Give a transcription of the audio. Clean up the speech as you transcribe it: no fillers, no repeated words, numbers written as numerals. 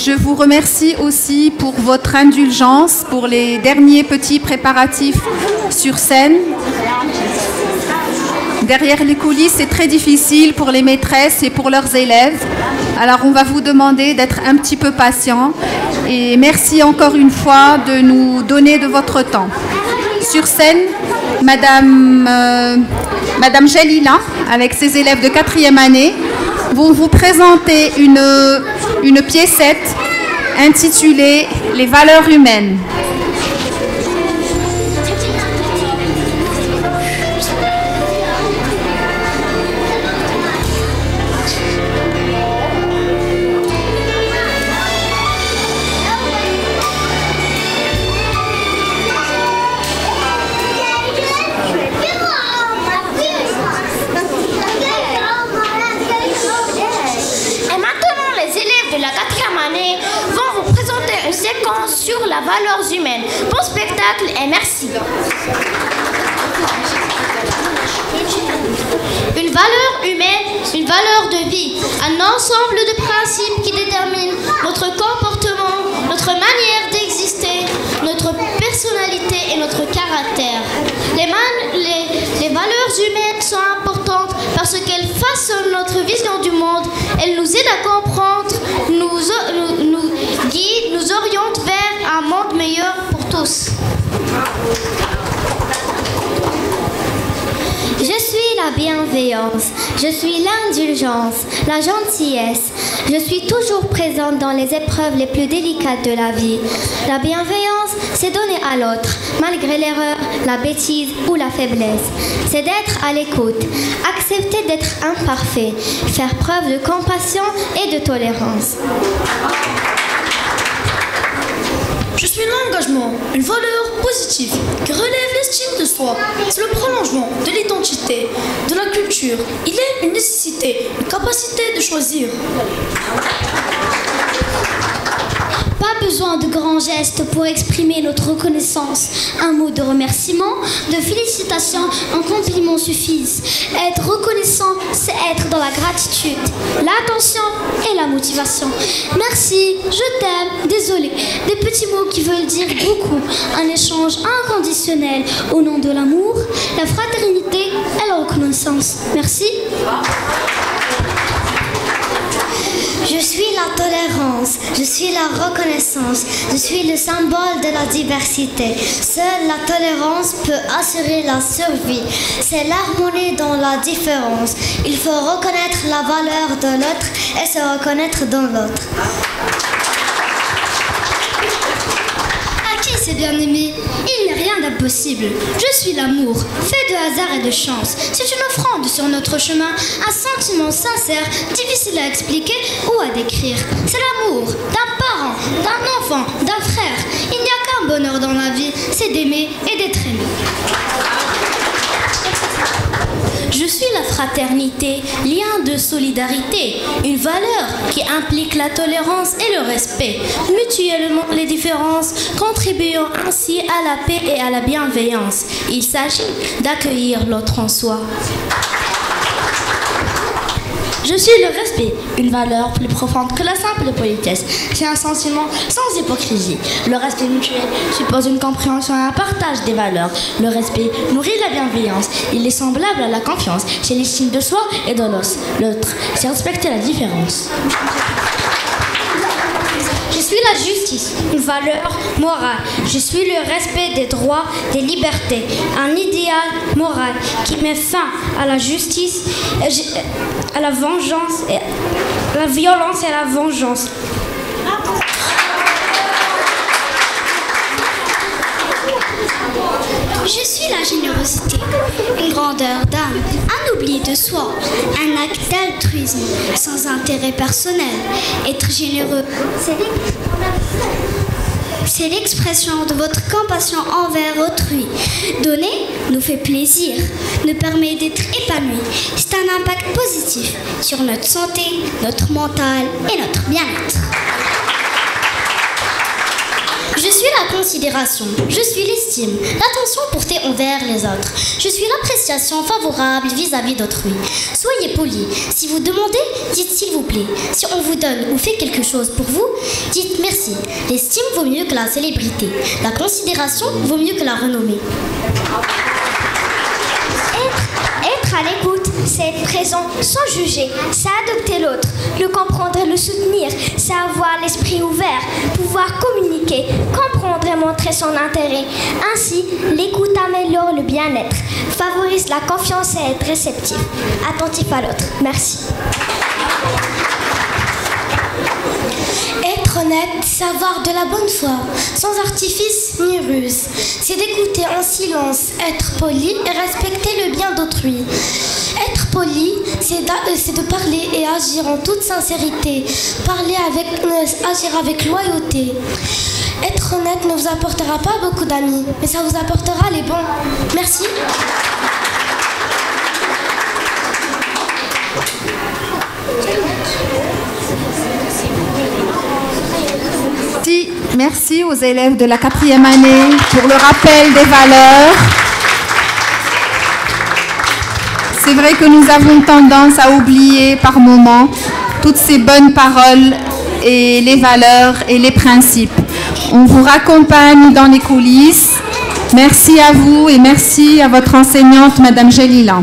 Je vous remercie aussi pour votre indulgence, pour les derniers petits préparatifs sur scène. Derrière les coulisses, c'est très difficile pour les maîtresses et pour leurs élèves. Alors, on va vous demander d'être un petit peu patient. Et merci encore une fois de nous donner de votre temps. Sur scène, Madame Jalila, avec ses élèves de 4e année, vont vous présenter une piécette intitulée « Les valeurs humaines ». Sur la valeurs humaines. Bon spectacle et merci. Une valeur humaine, une valeur de vie, un ensemble de principes qui déterminent notre comportement, notre manière d'exister, notre personnalité et notre caractère. Les valeurs humaines sont importantes parce qu'elles façonnent notre vision du monde, elles nous aident à comprendre, nous guident, nous orientent vers un monde meilleur pour tous. Je suis la bienveillance, je suis l'indulgence, la gentillesse. Je suis toujours présente dans les épreuves les plus délicates de la vie. La bienveillance, c'est donner à l'autre, malgré l'erreur, la bêtise ou la faiblesse. C'est d'être à l'écoute, accepter d'être imparfait, faire preuve de compassion et de tolérance. Je suis l'engagement, une valeur positive qui relève l'estime de soi. C'est le prolongement de l'identité, de la culture. Il est une nécessité, une capacité de choisir. Pas besoin de grands gestes pour exprimer notre reconnaissance. Un mot de remerciement, de félicitations, un compliment suffisent. Être reconnaissant, c'est être dans la gratitude, l'attention et la motivation. Merci, je t'aime, désolé. Des petits mots qui veulent dire beaucoup. Un échange inconditionnel au nom de l'amour, la fraternité et la reconnaissance. Merci. Je suis la tolérance, je suis la reconnaissance, je suis le symbole de la diversité. Seule la tolérance peut assurer la survie. C'est l'harmonie dans la différence. Il faut reconnaître la valeur de l'autre et se reconnaître dans l'autre. C'est bien aimé, il n'est rien d'impossible. Je suis l'amour, fait de hasard et de chance. C'est une offrande sur notre chemin, un sentiment sincère, difficile à expliquer ou à décrire. C'est l'amour d'un parent, d'un enfant, d'un frère. Il n'y a qu'un bonheur dans la vie, c'est d'aimer et d'être aimé. Je suis la fraternité, lien de solidarité, une valeur qui implique la tolérance et le respect, mutuellement les différences, contribuant ainsi à la paix et à la bienveillance. Il s'agit d'accueillir l'autre en soi. Je suis le respect, une valeur plus profonde que la simple politesse. C'est un sentiment sans hypocrisie. Le respect mutuel suppose une compréhension et un partage des valeurs. Le respect nourrit la bienveillance. Il est semblable à la confiance. C'est l'estime de soi et de l'autre. C'est respecter la différence. Je suis la justice, une valeur morale. Je suis le respect des droits, des libertés. Un idéal moral qui met fin à la justice, à la vengeance, à la violence et à la vengeance. Je suis la générosité, une grandeur d'âme, un oubli de soi, un acte d'altruisme, sans intérêt personnel. Être généreux, c'est l'expression de votre compassion envers autrui. Donner nous fait plaisir, nous permet d'être épanouis. C'est un impact positif sur notre santé, notre mental et notre bien-être. Je suis la considération. Je suis l'estime, l'attention portée envers les autres. Je suis l'appréciation favorable vis-à-vis d'autrui. Soyez polis. Si vous demandez, dites s'il vous plaît. Si on vous donne ou fait quelque chose pour vous, dites merci. L'estime vaut mieux que la célébrité. La considération vaut mieux que la renommée. Être à l'écoute, c'est être présent sans juger, c'est adopter l'autre, le comprendre et le soutenir, c'est avoir l'esprit ouvert, pouvoir communiquer, comprendre et montrer son intérêt. Ainsi, l'écoute améliore le bien-être, favorise la confiance et être réceptif, attentif à l'autre. Merci. Être honnête, c'est avoir de la bonne foi, sans artifice ni ruse. C'est d'écouter en silence, être poli et respecter le bien d'autrui. Être poli, c'est de parler et agir en toute sincérité, agir avec loyauté. Être honnête ne vous apportera pas beaucoup d'amis, mais ça vous apportera les bons. Merci. Merci aux élèves de la 4e année pour le rappel des valeurs. C'est vrai que nous avons tendance à oublier par moments toutes ces bonnes paroles et les valeurs et les principes. On vous raccompagne dans les coulisses. Merci à vous et merci à votre enseignante, Madame Jelila.